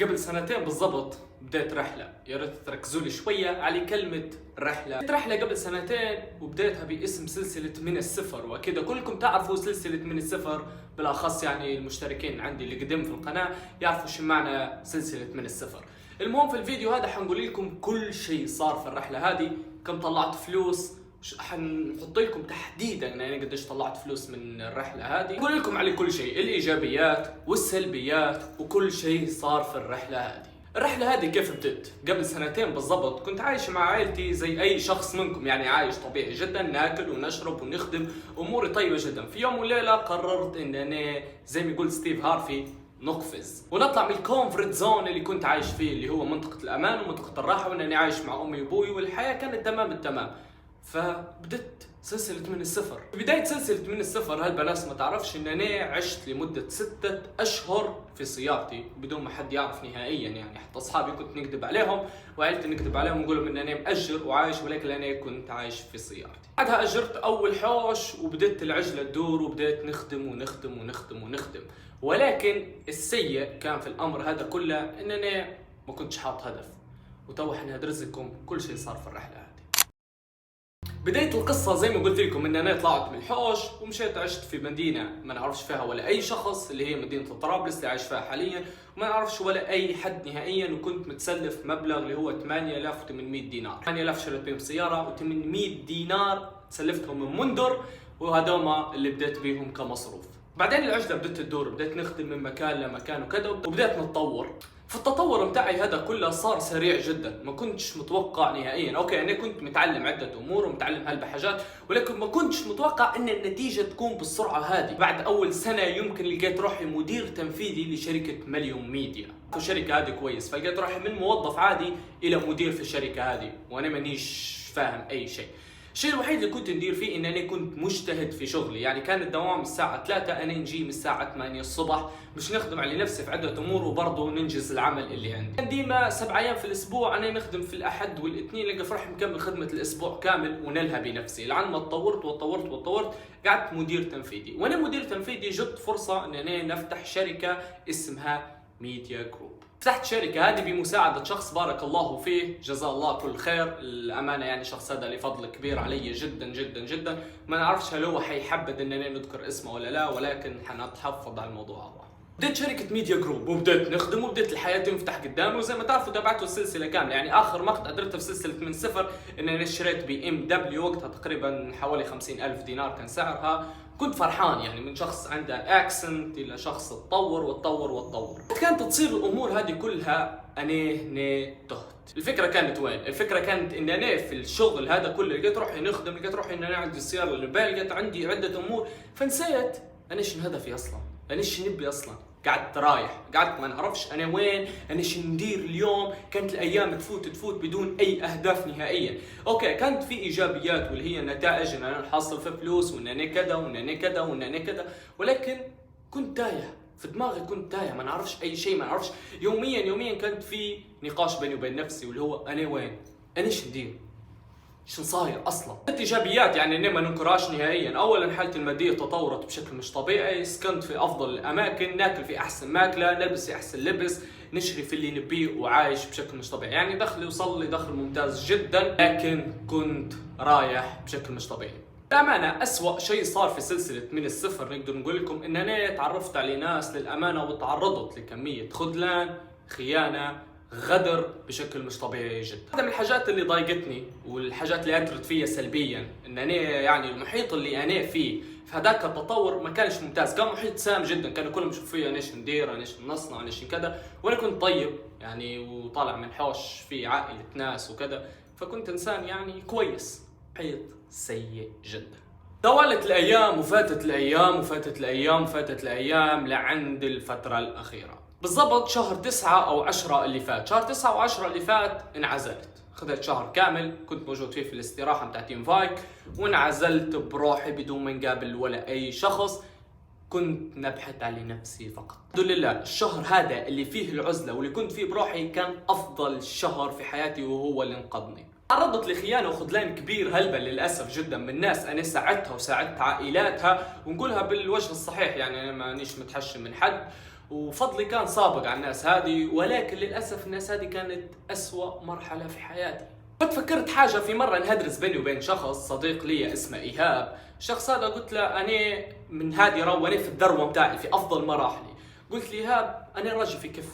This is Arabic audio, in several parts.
قبل سنتين بالضبط بديت رحلة، يا ريت تركزوا لي شوية على كلمة رحلة. بديت رحلة قبل سنتين وبديتها باسم سلسلة من الصفر، وأكيد كلكم تعرفوا سلسلة من الصفر، بالأخص يعني المشتركين عندي اللي قدم في القناة يعرفوا شو معنى سلسلة من الصفر. المهم في الفيديو هذا حنقول لكم كل شيء صار في الرحلة هذه، كم طلعت فلوس، حنحط لكم تحديدا يعني قديش طلعت فلوس من الرحله هذه، نقول لكم على كل شيء، الايجابيات والسلبيات وكل شيء صار في الرحله هذه. الرحله هذه كيف بدت؟ قبل سنتين بالضبط كنت عايش مع عائلتي زي اي شخص منكم، يعني عايش طبيعي جدا، ناكل ونشرب ونخدم، اموري طيبه جدا. في يوم وليله قررت ان انا زي ما يقول ستيف هارفي نقفز ونطلع من الكومفورت زون اللي كنت عايش فيه، اللي هو منطقه الامان ومنطقه الراحه، وانني عايش مع امي وابوي والحياه كانت تمام التمام. فبدت سلسلة من الصفر. في بداية سلسلة من الصفر هالبناس ما تعرفش ان انا عشت لمدة 6 اشهر في سيارتي بدون ما حد يعرف نهائيا، يعني حتى اصحابي كنت نكذب عليهم وعائلتي نكذب عليهم ونقول لهم ان انا مأجر وعايش، ولكن انا كنت عايش في سيارتي. بعدها اجرت اول حوش وبدت العجلة تدور وبديت نخدم ونخدم ونخدم ونخدم، ولكن السيء كان في الامر هذا كله ان انا ما كنتش حاط هدف. وتو حنهدرز لكم كل شيء صار في الرحلة هذه. بداية القصة زي ما قلت لكم ان انا طلعت من الحوش ومشيت عشت في مدينة ما نعرفش فيها ولا اي شخص، اللي هي مدينة طرابلس اللي عايش فيها حاليا، وما نعرفش ولا اي حد نهائيا، وكنت متسلف مبلغ اللي هو 8800 دينار. 8000 شريت بهم سيارة و800 دينار سلفتهم من مندر، وهذوما اللي بديت بيهم كمصروف. بعدين العجلة بدت تدور، بديت نخدم من مكان لمكان وكذا، وبديت نتطور. في التطور متاعي هذا كله صار سريع جدا، ما كنتش متوقع نهائيا. اوكي انا كنت متعلم عده امور ومتعلم هالبحاجات، ولكن ما كنتش متوقع ان النتيجه تكون بالسرعه هذه. بعد اول سنه يمكن لقيت روحي مدير تنفيذي لشركه مليون ميديا، والشركه هذه كويس، فلقيت روحي من موظف عادي الى مدير في الشركه هذه وانا مانيش فاهم اي شيء. الشيء الوحيد اللي كنت ندير فيه ان انا كنت مجتهد في شغلي، يعني كان الدوام الساعه 3، انا نجي من الساعه 8 الصبح مش نخدم على نفسي في عده امور وبرضه ننجز العمل اللي عندي. كان ديما 7 ايام في الاسبوع انا نخدم في الاحد والاثنين، لقى فرح مكمل خدمه الاسبوع كامل ونلها بنفسي. لعن ما تطورت وتطورت وتطورت قعدت مدير تنفيذي، وانا مدير تنفيذي جت فرصه ان انا نفتح شركه اسمها ميديا جروب. فتحت شركة هذه بمساعدة شخص بارك الله فيه جزاه الله كل خير، الأمانة يعني شخص هذا له فضل كبير علي جدا جدا جدا. ما نعرفش هل هو حيحبذ اننا نذكر اسمه ولا لا، ولكن حنتحفظ على الموضوع هذا. بديت شركة ميديا جروب وبديت نخدم وبديت الحياة تنفتح قدامي، وزي ما تعرفوا تابعتوا السلسلة كاملة. يعني آخر مقطع قدرته في سلسلة من صفر إن أنا اشتريت بي ام دبليو، وقتها تقريبا حوالي 50,000 دينار كان سعرها. كنت فرحان يعني، من شخص عنده اكسنت الى شخص تطور وتطور وتطور. كانت تصير الامور هذه كلها انا تهت. الفكره كانت وين؟ الفكره كانت ان انا في الشغل هذا كله لقيت روحي نخدم، لقيت روحي ان انا عندي السياره اللي بالي، لقيت عندي عده امور، فنسيت انا شنو هدفي اصلا، انا شنو نبي اصلا. قعدت رايح، قعدت ما نعرفش انا وين، انا شنو ندير اليوم. كانت الايام تفوت بدون اي اهداف نهائيا. اوكي كانت في ايجابيات واللي هي النتائج، ان انا نحصل في فلوس وان انا كذا وان انا كذا وان انا كذا، ولكن كنت تايه في دماغي، كنت تايه ما نعرفش اي شيء، ما نعرفش. يوميا كانت في نقاش بيني وبين نفسي، واللي هو انا وين، انا شو ندير، شو صاير اصلا. كانت ايجابيات يعني اني ما ننكرهاش نهائيا. اولا حالتي الماديه تطورت بشكل مش طبيعي، سكنت في افضل الاماكن، ناكل في احسن ماكله، نلبس في احسن لبس، نشري في اللي نبيه، وعايش بشكل مش طبيعي. يعني دخلي وصل لي دخل ممتاز جدا، لكن كنت رايح بشكل مش طبيعي. للأمانة أسوأ شيء صار في سلسلة من الصفر نقدر نقول لكم إن أنا تعرفت على ناس للأمانة وتعرضت لكمية خذلان، خيانة، غدر بشكل مش طبيعي جدا. هذا من الحاجات اللي ضايقتني والحاجات اللي اثرت فيا سلبيا، ان انا يعني المحيط اللي انا فيه في هذاك التطور ما كانش ممتاز، كان محيط سام جدا، كانوا كلهم يشوفوا فيا انا ايش ندير، انا ايش نصنع، انا ايش كذا، وانا كنت طيب يعني وطالع من حوش في عائلة ناس وكذا، فكنت انسان يعني كويس. محيط سيء جدا. طوالت الايام وفاتت الايام وفاتت الايام وفاتت الايام لعند الفترة الاخيرة، بالضبط شهر 9 أو 10 اللي فات. شهر 9 و10 اللي فات انعزلت، خذت شهر كامل كنت موجود فيه في الاستراحة متاع تيم فايك، وانعزلت بروحي بدون ما نقابل ولا أي شخص. كنت نبحث على نفسي فقط. الحمد لله الشهر هذا اللي فيه العزلة واللي كنت فيه بروحي كان أفضل شهر في حياتي، وهو اللي انقذني. تعرضت لخيانة وخذلان كبير هلبة للأسف جدا من ناس أنا ساعدتها وساعدت عائلاتها، ونقولها بالوجه الصحيح يعني أنا مانيش متحشم من حد. وفضلي كان سابق على الناس هذه، ولكن للأسف الناس هذه كانت أسوأ مرحلة في حياتي. كنت فكرت حاجة في مرة نهدرس بيني وبين شخص صديق لي اسمه إيهاب. الشخص هذا قلت له أنا من هذه وأنا في الذروة متاعي في أفضل مراحلي. قلت لي إيهاب أنا راجل في كيف.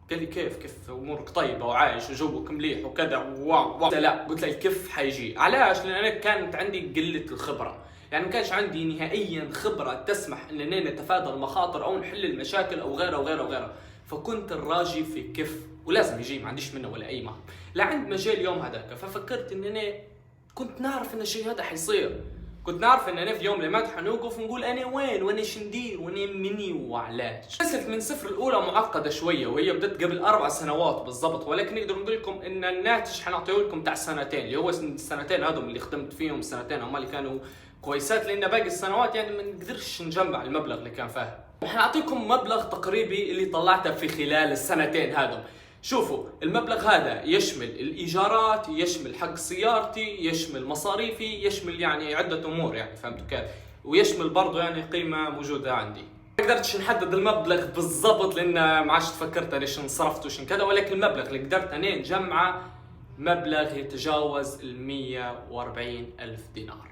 قال لي كيف امورك طيبه وعايش وجوك مليح وكذا واو. لا قلت له الكيف حيجي. علاش؟ لان انا كانت عندي قله الخبره، يعني ما كانش عندي نهائيا خبره تسمح اننا نتفادى المخاطر او نحل المشاكل او غيره وغيره وغيره. فكنت الراجي في كيف ولازم يجي، ما عنديش منه ولا اي مهم. لعند ما جاء اليوم هذاك ففكرت ان انا كنت نعرف ان الشيء هذا حيصير. كنت نعرف ان انا في يوم لما حنوقف ونقول انا وين وانا شندير وانا مني وعلاش. قصة من صفر الاولى معقده شويه، وهي بدت قبل 4 سنوات بالضبط، ولكن نقدر نقول لكم ان الناتج حنعطيه لكم تاع سنتين، اللي هو السنتين هذول اللي خدمت فيهم. السنتين هم اللي كانوا كويسات، لان باقي السنوات يعني ما نقدرش نجمع المبلغ اللي كان فيها. وحنعطيكم مبلغ تقريبي اللي طلعته في خلال السنتين هذول. شوفوا المبلغ هذا يشمل الإيجارات، يشمل حق سيارتي، يشمل مصاريفي، يشمل يعني عدة أمور، يعني فهمتوا كيف؟ ويشمل برضو يعني قيمة موجودة عندي. ما قدرتش نحدد المبلغ بالضبط لأن ما عادش فكرت أنا شن صرفت وشن كذا، ولكن المبلغ اللي قدرت أنا نجمعه مبلغ يتجاوز 140 ألف دينار.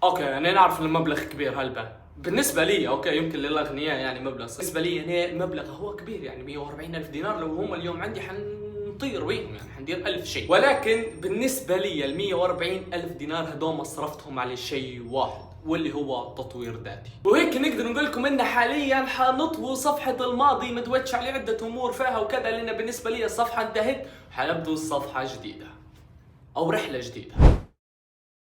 أوكي أنا نعرف المبلغ كبير هلبا بالنسبة لي، اوكي يمكن للأغنياء يعني مبلغ، بالنسبة لي يعني مبلغ هو كبير، يعني 140 ألف دينار لو هم اليوم عندي حنطير بيهم، يعني حندير 1000 شيء. ولكن بالنسبة لي ال 140 ألف دينار هدول صرفتهم على شيء واحد، واللي هو تطوير ذاتي. وهيك نقدر نقول لكم ان حاليا حنطوي صفحة الماضي متوتش عليه عدة امور فيها وكذا، لان بالنسبة لي الصفحة انتهت وحنبدو صفحة جديدة او رحلة جديدة،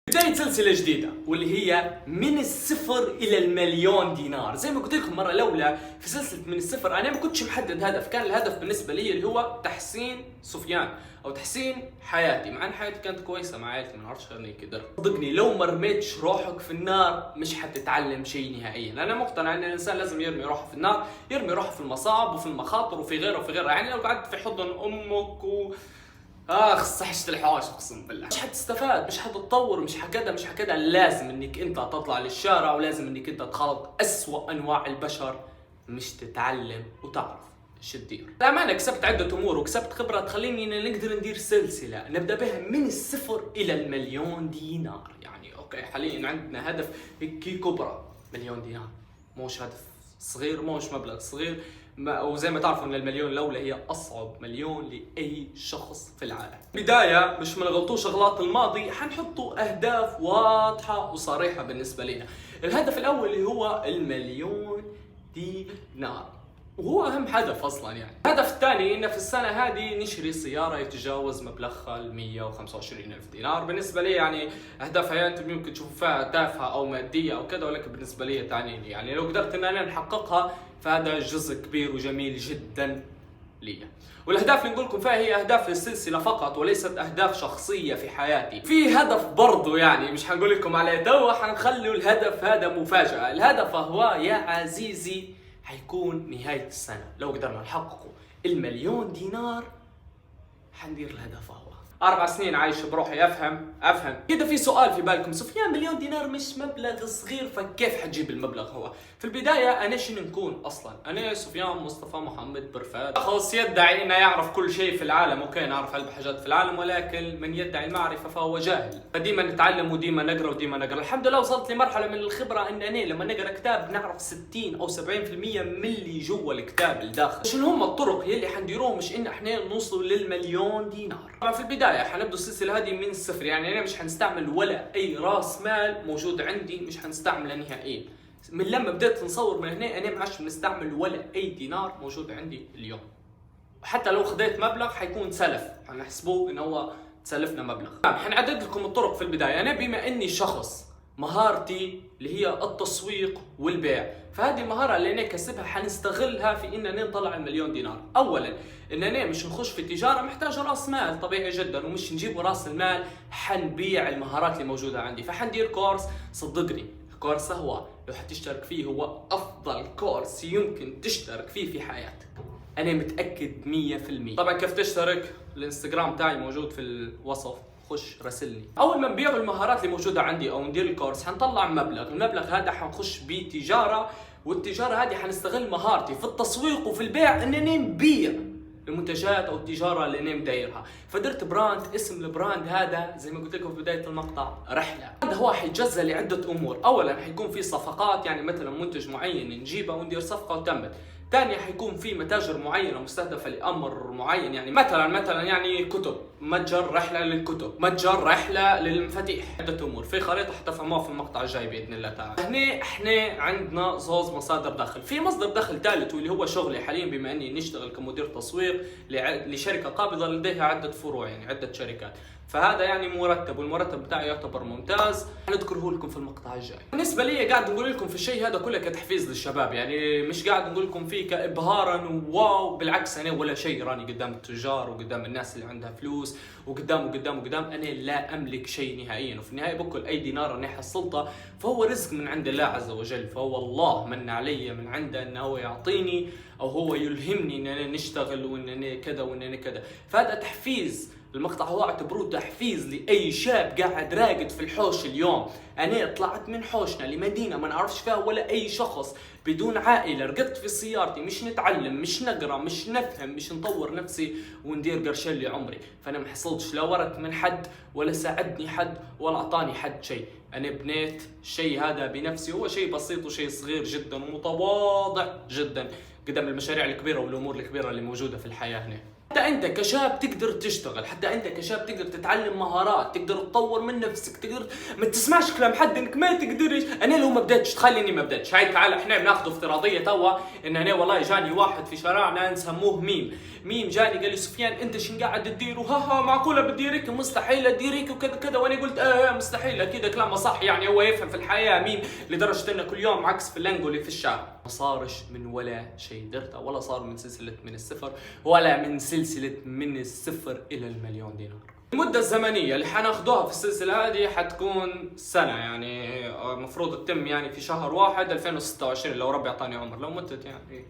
بداية سلسلة جديدة، واللي هي من الصفر إلى المليون دينار. زي ما قلت لكم مرة الأولى في سلسلة من الصفر أنا ما كنتش محدد هدف، كان الهدف بالنسبة لي اللي هو تحسين سفيان أو تحسين حياتي، مع أن حياتي كانت كويسة مع عائلتي ما نعرفش غير كده. صدقني لو ما رميتش روحك في النار مش حتتعلم شيء نهائيا. أنا مقتنع أن الإنسان لازم يرمي روحه في النار، يرمي روحه في المصاعب وفي المخاطر وفي غيره وفي غيره. يعني لو قعدت في حضن أمك صحشت الحواش اقسم بالله مش حتستفاد، مش حتتطور، مش حكذا. لازم انك انت تطلع للشارع، ولازم انك انت تخالط اسوأ انواع البشر، مش تتعلم وتعرف ايش تدير. للامانه كسبت عده امور وكسبت خبره تخليني نقدر ندير سلسله نبدا بها من الصفر الى المليون دينار. يعني اوكي حاليا عندنا هدف هيك كبرى، مليون دينار موش هدف صغير، موش مبلغ صغير. وزي ما تعرفوا ان المليون الاولى هي اصعب مليون لاي شخص في العالم. بدايه مش ما نغلطوش اغلاط الماضي، حنحطوا اهداف واضحه وصريحه بالنسبه لنا. الهدف الاول اللي هو المليون دينار، وهو اهم هدف اصلا. يعني الهدف الثاني ان في السنه هذه نشتري سياره يتجاوز مبلغها ال 125 الف دينار. بالنسبه لي يعني اهداف هي انتم ممكن تشوفوا فيها تافهه او ماديه او كذا، ولكن بالنسبه لي تعنيني. يعني لو قدرت ان انا نحققها فهذا جزء كبير وجميل جدا لي. والاهداف اللي نقول لكم فيها هي اهداف للسلسله فقط وليست اهداف شخصيه في حياتي. في هدف برضو يعني مش حنقول لكم عليه تو، حنخلوا الهدف هذا مفاجاه. الهدف هو يا عزيزي حيكون نهايه السنه لو قدرنا نحققه المليون دينار حندير الهدف هو 4 سنين عايش بروحي. افهم كده. في سؤال في بالكم، سفيان مليون دينار مش مبلغ صغير، فكيف حتجيب المبلغ هو؟ في البدايه انا شنو نكون اصلا؟ انا سفيان مصطفى محمد برفات، شخص يدعي انه يعرف كل شيء في العالم. اوكي نعرف هلبة حاجات في العالم، ولكن من يدعي المعرفه فهو جاهل. فديما نتعلم وديما نقرا الحمد لله وصلت لمرحله من الخبره ان انا لما نقرا كتاب نعرف 60 او 70% من اللي جوا الكتاب الداخل. شنو هم الطرق يلي حنديروهم مش ان احنا نوصلوا للمليون دينار؟ طبعا في البدايه حنبدو السلسله هذه من الصفر، يعني انا مش حنستعمل ولا اي راس مال موجود عندي، مش حنستعمله نهائيا. من لما بديت نصور من هنا انا ما عادش بنستعمل ولا اي دينار موجود عندي اليوم. حتى لو خديت مبلغ حيكون سلف، حنحسبوه انه هو تسلفنا مبلغ. حنعدد لكم الطرق في البدايه. انا بما اني شخص مهارتي اللي هي التسويق والبيع، فهذه المهاره اللي انا كسبها حنستغلها في اننا نطلع المليون دينار. اولا اننا مش نخش في التجاره محتاج راس مال طبيعي جدا، ومش نجيب راس المال حنبيع المهارات اللي موجوده عندي. فحندير كورس، صدقني كورس هو لو حتشترك فيه هو افضل كورس يمكن تشترك فيه في حياتك، انا متاكد 100%. طبعا كيف تشترك؟ الانستغرام تاعي موجود في الوصف، خش راسلني. اول ما نبيع المهارات اللي موجوده عندي او ندير الكورس حنطلع مبلغ، المبلغ هذا حنخش بيه تجاره، والتجاره هذه حنستغل مهارتي في التسويق وفي البيع انني نبيع المنتجات او التجاره اللي انا مدايرها. فدرت براند، اسم البراند هذا زي ما قلت لكم في بدايه المقطع رحله. هذا هو حيتجزا لعده امور. اولا حيكون في صفقات، يعني مثلا منتج معين نجيبه وندير صفقه وتمت. ثانيا حيكون في متاجر معينه مستهدفه لامر معين، يعني مثلا يعني كتب، متجر رحله للكتب، متجر رحله للمفاتيح، عده امور. في خريطه حتفهموها في المقطع الجاي باذن الله تعالى. هنا احنا عندنا زوز مصادر دخل. في مصدر دخل ثالث واللي هو شغلي حاليا، بما اني نشتغل كمدير تسويق لشركه قابضه لديها عده فروع، يعني عده شركات. فهذا يعني مرتب، والمرتب بتاعي يعتبر ممتاز، حنذكره لكم في المقطع الجاي. بالنسبه لي قاعد نقول لكم في الشيء هذا كله كتحفيز للشباب، يعني مش قاعد نقول لكم فيه كابهارا وواو، بالعكس انا ولا شيء راني قدام التجار وقدام الناس اللي عندها فلوس وقدام انا لا املك شيء نهائيا، وفي النهايه بكل اي دينار انا حصلته فهو رزق من عند الله عز وجل، فهو الله من علي من عنده انه هو يعطيني او هو يلهمني ان انا نشتغل وان انا كذا وان انا كذا. فهذا تحفيز. المقطع هو اعتبروه تحفيز لاي شاب قاعد راقد في الحوش اليوم. انا طلعت من حوشنا لمدينه ما نعرفش فيها ولا اي شخص، بدون عائله، رقدت في سيارتي، مش نتعلم، مش نقرا، مش نفهم، مش نطور نفسي وندير قرشين لعمري. فانا ما حصلتش لا ورث من حد ولا ساعدني حد ولا اعطاني حد شيء. انا بنيت الشيء هذا بنفسي، هو شيء بسيط وشيء صغير جدا ومتواضع جدا قدام المشاريع الكبيره والامور الكبيره اللي موجوده في الحياه هنا. حتى انت كشاب تقدر تشتغل، حتى انت كشاب تقدر تتعلم مهارات، تقدر تطور من نفسك، تقدر ما تسمعش كلام حد انك ما تقدرش. انا لو ما بديتش، تخيل اني ما بديتش، هاي تعال احنا بناخذ افتراضيه توا ان انا والله جاني واحد في شارعنا نسموه ميم جاني قال لي سفيان انت شن قاعد تدير؟ ها معقوله بديرك؟ مستحيل اديرك وكذا كذا. وانا قلت مستحيل، اكيد كلامه صح، يعني هو يفهم في الحياه ميم، لدرجه انه كل يوم عكس في اللانجو اللي في الشارع. ما صارش من ولا شيء درته، ولا صار من سلسله من الصفر، ولا من سلسله من الصفر الى المليون دينار. المدة الزمنية اللي حناخدوها في السلسلة هذه حتكون سنة، يعني المفروض تتم يعني في شهر 1 2026 لو ربي اعطاني عمر. لو متت يعني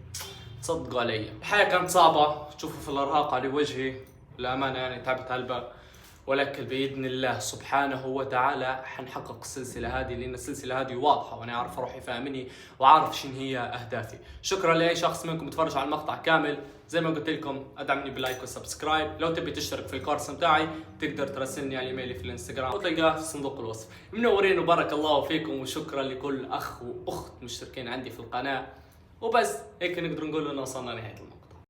تصدقوا علي. الحياة كانت صعبة، تشوفوا في الارهاق على وجهي، الامانة يعني تعبت هلبا، ولكن باذن الله سبحانه وتعالى حنحقق السلسله هذه، لان السلسله هذه واضحه وانا عارف روحي فاهمني وعارف شنو هي اهدافي. شكرا لاي شخص منكم بتفرج على المقطع كامل. زي ما قلت لكم ادعمني باللايك والسبسكرايب. لو تبي تشترك في الكورس بتاعي تقدر تراسلني على ايميلي في الانستغرام وتلقاه في صندوق الوصف. منورين وبارك الله فيكم، وشكرا لكل اخ واخت مشتركين عندي في القناه. وبس هيك نقدر نقول انه وصلنا نهايه المقطع.